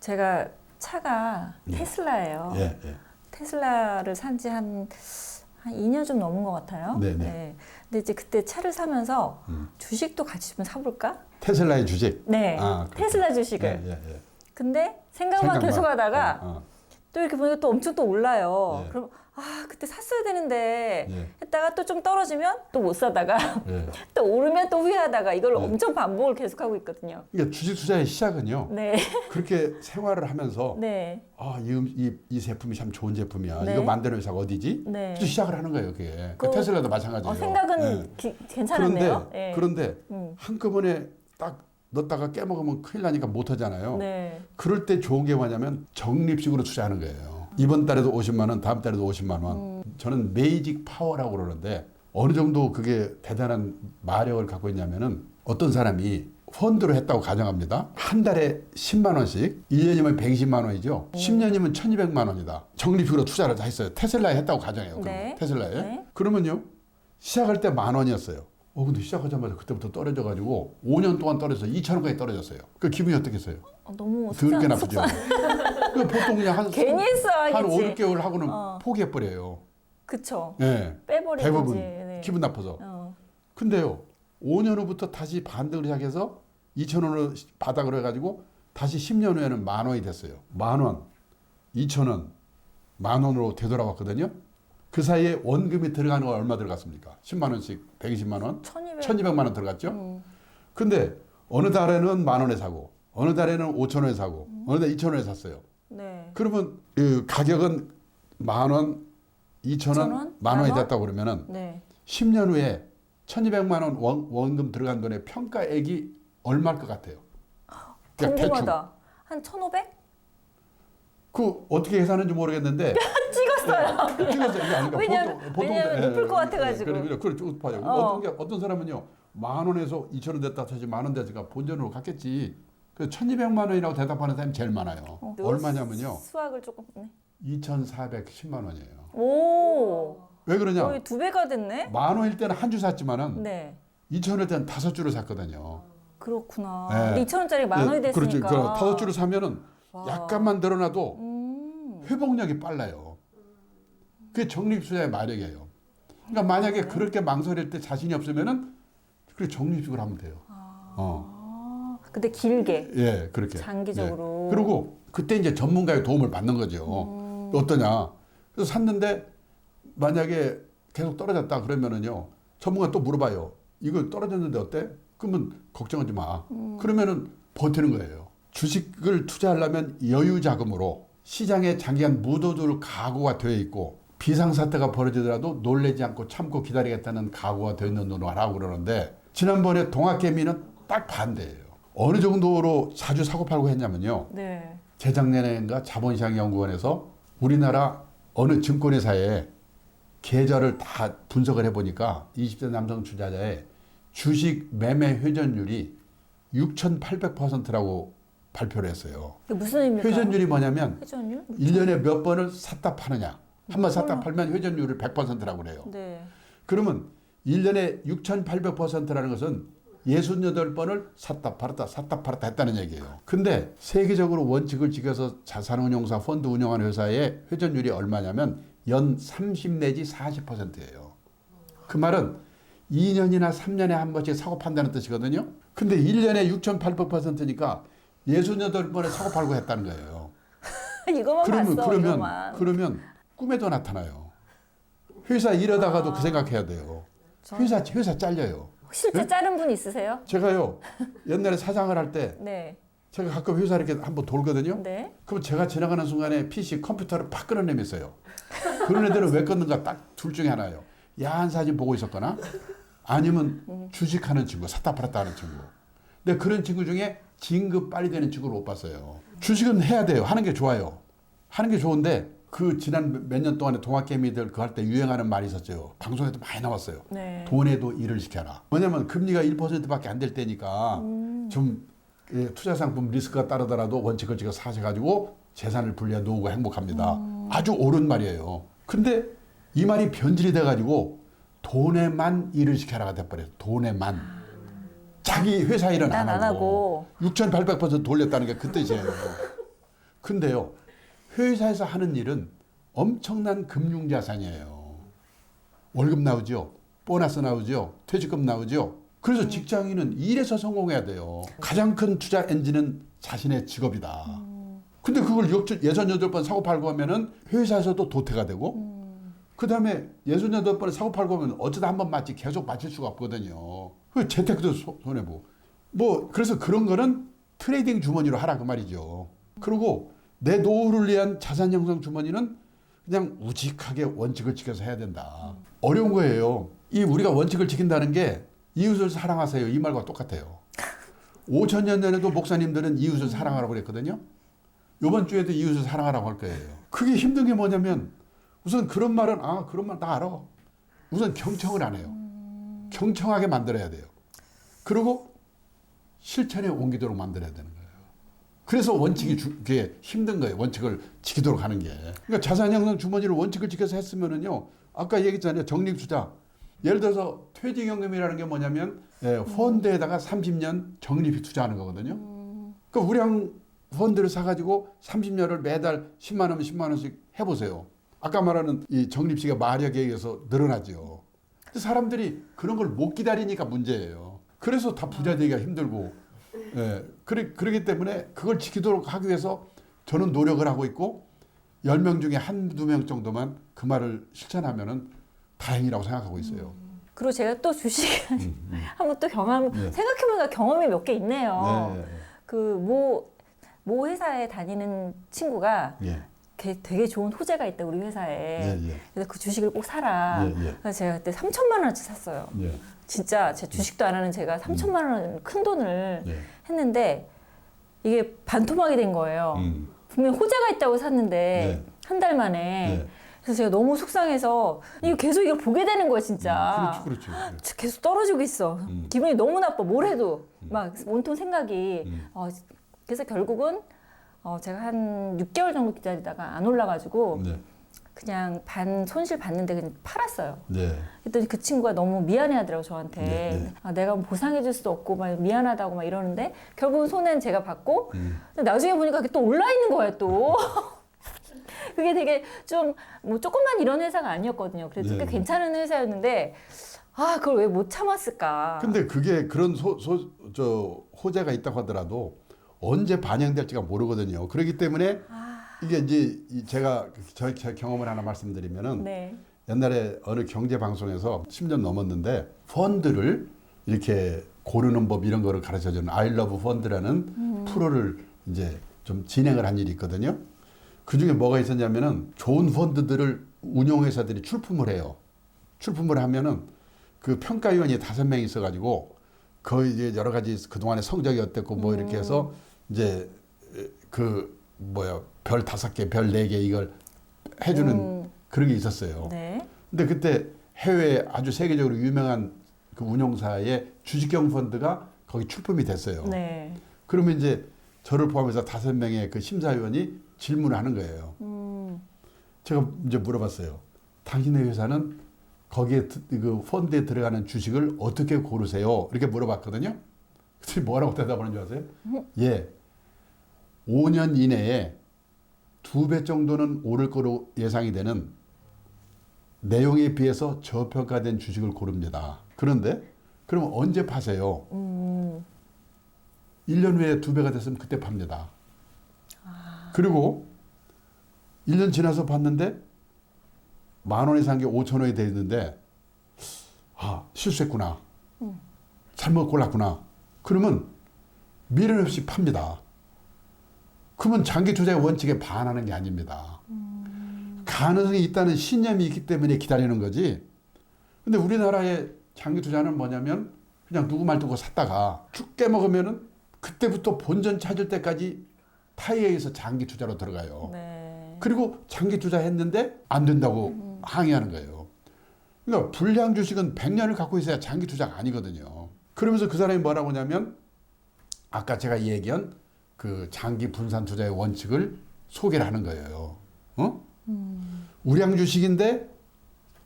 제가 차가 테슬라예요. 예, 예. 테슬라를 산 지 한 2년 좀 넘은 것 같아요. 네네. 네. 근데 이제 그때 차를 사면서 주식도 같이 좀 사볼까? 테슬라의 주식? 네. 아, 테슬라 주식을. 예, 예, 예. 근데 생각만 계속 하다가 또 이렇게 보니까 또 엄청 또 올라요. 예. 그럼 그때 샀어야 되는데 예. 했다가 또 좀 떨어지면 또 못 사다가 예. 또 오르면 또 후회하다가 이걸 예. 엄청 반복을 계속하고 있거든요. 그러니까 주식 투자의 시작은요. 네. 그렇게 생활을 하면서 네. 이 제품이 참 좋은 제품이야. 네. 이거 만드는 회사가 어디지? 네. 그래서 시작을 하는 거예요, 그게. 그 테슬라도 마찬가지예요. 생각은 괜찮았네요. 그런데, 그런데 한꺼번에 딱 넣었다가 깨먹으면 큰일 나니까 못 하잖아요. 네. 그럴 때 좋은 게 뭐냐면 적립식으로 투자하는 거예요. 이번 달에도 50만 원, 다음 달에도 50만 원. 저는 매직 파워라고 그러는데 어느 정도 그게 대단한 마력을 갖고 있냐면은 어떤 사람이 펀드로 했다고 가정합니다. 한 달에 10만 원씩, 1년이면 120만 원이죠. 10년이면 1200만 원이다. 적립식으로 투자를 다 했어요. 테슬라에 했다고 가정해요. 네. 테슬라에. 네. 그러면요. 시작할 때 10,000원이었어요. 근데 시작하자마자 그때부터 떨어져가지고 5년 동안 떨어져서 2,000원까지 떨어졌어요. 그 기분이 어떻겠어요? 너무 더럽게 나쁘죠. 그 보통 그냥 한 괜히 했어 한 하겠지. 5, 6개월 하고는 포기해버려요. 그쵸. 네. 빼버리지. 대부분 네. 기분 나빠서. 근데요. 5년 후부터 다시 반등을 시작해서 2,000원으로 바닥으로 해가지고 다시 10년 후에는 10,000원이 됐어요. 10,000원, 2,000원, 10,000원으로 되돌아왔거든요. 그 사이에 원금이 들어가는 건 얼마 들어갔습니까? 10만 원씩 120만 원? 1,200만 원 들어갔죠? 근데 어느 달에는 10,000원에 사고 어느 달에는 5,000원에 사고 어느 달 2,000원에 샀어요. 네. 그러면 그 가격은 10,000원, 2,000원, 10,000원이 됐다고 그러면은 네. 10년 후에 1,200만 원 원금 들어간 돈의 평가액이 얼마일 것 같아요? 그러니까 궁금하다. 한 1,500? 그 어떻게 계산하는지 모르겠는데 찍었어요. 찍었어요. 이게 아니까 왜냐면 높을 것 같아가지고. 그렇죠. 높아요. 어떤 사람은요 10,000원에서 2,000원 됐다 다시 10,000원 됐으니까 본전으로 갔겠지. 그 1,200만 원이라고 대답하는 사람이 제일 많아요. 얼마냐면요. 수학을 조금. 네. 2,410만 원이에요. 오. 왜 그러냐? 거의 2배가 됐네. 10,000원일 때는 한 주 샀지만은 네. 2,000원일 때는 5주를 샀거든요. 그렇구나. 네. 근데 2,000원짜리 10,000원이 됐으니까. 그렇죠. 5주를 사면은 약간만 늘어나도 회복력이 빨라요. 그게 적립투자의 마력이에요. 그러니까 만약에 그렇게 망설일 때 자신이 없으면은 그래 적립식으로 하면 돼요. 근데 길게. 예, 그렇게. 장기적으로. 예. 그리고 그때 이제 전문가의 도움을 받는 거죠. 어떠냐? 그래서 샀는데 만약에 계속 떨어졌다 그러면은요. 전문가 또 물어봐요. 이거 떨어졌는데 어때? 그러면 걱정하지 마. 그러면은 버티는 거예요. 주식을 투자하려면 여유 자금으로 시장에 장기간 묻어둘 각오가 되어 있고 비상사태가 벌어지더라도 놀라지 않고 참고 기다리겠다는 각오가 되어 있는 돈으로 하라고 그러는데 지난번에 동학개미는 딱 반대예요. 어느 정도로 자주 사고팔고 했냐면요. 네. 재작년인가 자본시장연구원에서 우리나라 어느 증권회사의 계좌를 다 분석을 해보니까 20대 남성 투자자의 주식 매매 회전율이 6,800%라고 발표를 했어요. 이게 무슨 의미입니까? 회전율이 뭐냐면 회전율? 1년에 몇 번을 샀다 파느냐. 한 번 샀다 팔면 회전율을 100%라고 그래요. 네. 그러면 1년에 6,800%라는 것은 68번을 샀다 팔았다 했다는 얘기예요. 근데 세계적으로 원칙을 지켜서 자산운용사 펀드 운영하는 회사의 회전율이 얼마냐면 연 30 내지 40%예요. 그 말은 2년이나 3년에 한 번씩 사고 판다는 뜻이거든요. 근데 1년에 6,800%니까 68번에 사고 팔고 했다는 거예요. 이거만 봤어. 이거만. 그러면 꿈에도 나타나요. 회사 일하다가도 그 생각해야 돼요. 회사 잘려요. 실제 네? 자른 분 있으세요? 제가요 옛날에 사장을 할 때 네. 제가 가끔 회사 이렇게 한번 돌거든요. 네. 그럼 제가 지나가는 순간에 PC 컴퓨터를 팍 끌어내면서요. 그런 애들은 왜 끊는가 딱 둘 중에 하나예요. 야한 사진 보고 있었거나 아니면 주식하는 친구, 샀다 팔았다 하는 친구. 근데 그런 친구 중에 진급 빨리 되는 친구를 못 봤어요. 주식은 해야 돼요. 하는 게 좋아요. 하는 게 좋은데 그 지난 몇 년 동안에 동학개미들 그거 할 때 유행하는 말이 있었죠. 방송에도 많이 나왔어요. 네. 돈에도 일을 시켜라. 뭐냐면 금리가 1%밖에 안 될 때니까 좀 투자 상품 리스크가 따르더라도 원칙을 지켜 사셔가지고 재산을 분리해 놓고 행복합니다. 아주 옳은 말이에요. 근데 이 말이 변질이 돼가지고 돈에만 일을 시켜라가 돼버려요. 돈에만. 자기 회사 일은 안 하고 6,800% 돌렸다는 게 그 뜻이에요. 근데요, 회사에서 하는 일은 엄청난 금융자산이에요. 월급 나오죠. 보너스 나오죠. 퇴직금 나오죠. 그래서 직장인은 일에서 성공해야 돼요. 가장 큰 투자 엔진은 자신의 직업이다. 근데 그걸 예선 8번 사고 팔고 하면은 회사에서도 도태가 되고 그 다음에 예선 8번에 사고 팔고 하면 어쩌다 한 번 맞지 계속 맞힐 수가 없거든요. 그 재테크도 손해보고. 뭐 그래서 그런 거는 트레이딩 주머니로 하라 그 말이죠. 그리고 내 노후를 위한 자산 형성 주머니는 그냥 우직하게 원칙을 지켜서 해야 된다. 어려운 거예요. 이 우리가 원칙을 지킨다는 게 이웃을 사랑하세요 이 말과 똑같아요. 5,000년 전에도 목사님들은 이웃을 사랑하라고 그랬거든요. 이번 주에도 이웃을 사랑하라고 할 거예요. 그게 힘든 게 뭐냐면 우선 그런 말은 그런 말 다 알아. 우선 경청을 안 해요. 경청하게 만들어야 돼요. 그리고 실천에 옮기도록 만들어야 되는 거예요. 그래서 원칙이 그게 힘든 거예요. 원칙을 지키도록 하는 게. 그러니까 자산 형성 주머니를 원칙을 지켜서 했으면은요. 아까 얘기했잖아요. 적립 투자. 예를 들어서 퇴직연금이라는 게 뭐냐면 펀드에다가 30년 적립 투자하는 거거든요. 그러니까 우량 펀드를 사가지고 30년을 매달 10만 원, 10만 원씩 해보세요. 아까 말하는 이 적립식의 마력에 의해서 늘어나죠. 근데 사람들이 그런 걸 못 기다리니까 문제예요. 그래서 다 부자 되기가 힘들고, 그러기 때문에 그걸 지키도록 하기 위해서 저는 노력을 하고 있고, 10명 중에 한두 명 정도만 그 말을 실천하면은 다행이라고 생각하고 있어요. 그리고 제가 또 주식 한번 또 생각해보니까 경험이 몇 개 있네요. 모 회사에 다니는 친구가 되게 좋은 호재가 있다 우리 회사에. 그래서 그 주식을 꼭 사라. 그래서 제가 그때 3천만 원어치 샀어요. 진짜 제 주식도 안 하는 제가 3천만 원 큰 돈을 했는데 이게 반토막이 된 거예요. 분명 호재가 있다고 샀는데 한 달 만에. 그래서 제가 너무 속상해서 이거 계속 이걸 보게 되는 거예요, 진짜. 그렇죠. 계속 떨어지고 있어. 기분이 너무 나빠. 뭘 해도 막 온통 생각이. 그래서 결국은 제가 한 6개월 정도 기다리다가 안 올라가지고 그냥 반 손실 봤는데 그냥 팔았어요. 그랬더니 그 친구가 너무 미안해하더라고 저한테. 내가 뭐 보상해줄 수도 없고 막 미안하다고 막 이러는데 결국은 손해는 제가 받고 나중에 보니까 그게 또 올라 있는 거예요 또. 그게 되게 좀 뭐 조금만 이런 회사가 아니었거든요. 그래도 꽤 괜찮은 회사였는데 그걸 왜 못 참았을까. 근데 그게 그런 호재가 있다고 하더라도 언제 반영될지가 모르거든요. 그렇기 때문에 이게 이제 제가 제 경험을 하나 말씀드리면은 옛날에 어느 경제 방송에서 10년 넘었는데 펀드를 이렇게 고르는 법 이런 거를 가르쳐주는 I Love 펀드라는 프로를 이제 좀 진행을 한 일이 있거든요. 그 중에 뭐가 있었냐면은 좋은 펀드들을 운용회사들이 출품을 해요. 출품을 하면은 그 평가위원이 5명이 있어가지고 거의 이제 여러 가지 그동안의 성적이 어땠고 뭐 이렇게 해서 이제 별 5개, 별 4개 이걸 해주는 그런 게 있었어요. 근데 그때 해외 아주 세계적으로 유명한 그 운용사의 주식형 펀드가 거기 출품이 됐어요. 그러면 이제 저를 포함해서 5명의 그 심사위원이 질문을 하는 거예요. 제가 이제 물어봤어요. 당신의 회사는 거기에 그 펀드에 들어가는 주식을 어떻게 고르세요? 이렇게 물어봤거든요. 그랬더니 뭐라고 대답하는 줄 아세요? 5년 이내에 2배 정도는 오를 거로 예상이 되는 내용에 비해서 저평가된 주식을 고릅니다. 그런데 그럼 언제 파세요? 1년 후에 2배가 됐으면 그때 팝니다. 그리고 1년 지나서 봤는데 10,000원에 산 게 5,000원이 돼 있는데 실수했구나. 잘못 골랐구나. 그러면 미련 없이 팝니다. 그러면 장기 투자의 원칙에 반하는 게 아닙니다. 가능성이 있다는 신념이 있기 때문에 기다리는 거지. 근데 우리나라의 장기 투자는 뭐냐면 그냥 누구 말 듣고 샀다가 쭉 깨먹으면은 그때부터 본전 찾을 때까지 타이에서 장기 투자로 들어가요. 그리고 장기 투자했는데 안 된다고 항의하는 거예요. 그러니까 불량 주식은 100년을 갖고 있어야 장기 투자가 아니거든요. 그러면서 그 사람이 뭐라고 하냐면 아까 제가 얘기한 그 장기 분산 투자의 원칙을 소개를 하는 거예요. 우량 주식인데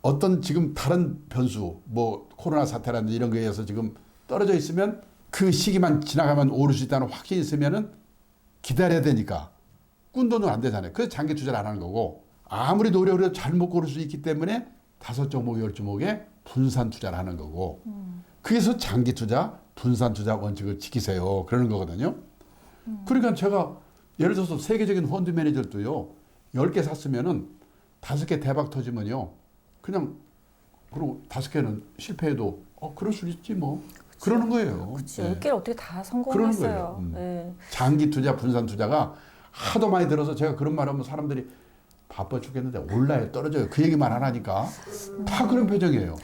어떤 지금 다른 변수, 뭐 코로나 사태라든지 이런 거에 의해서 지금 떨어져 있으면 그 시기만 지나가면 오를 수 있다는 확신이 있으면은 기다려야 되니까 꾼 돈은 안 되잖아요. 그래서 장기 투자를 안 하는 거고 아무리 노력을 해도 잘못 고를 수 있기 때문에 5종목, 10종목에 분산 투자를 하는 거고 그래서 장기 투자, 분산 투자 원칙을 지키세요. 그러는 거거든요. 그러니까 제가 예를 들어서 세계적인 펀드 매니저들도요. 10개 샀으면은 5개 대박 터지면요. 그냥 그리고 5개는 실패해도 그럴 수 있지 뭐. 그러는 거예요. 그치. 예. 10개를 어떻게 다 그러는 성공했어요. 거예요. 네. 장기 투자, 분산 투자가 하도 많이 들어서 제가 그런 말 하면 사람들이 바빠 죽겠는데 올라요, 떨어져요. 그 얘기만 안 하니까 다 그런 표정이에요.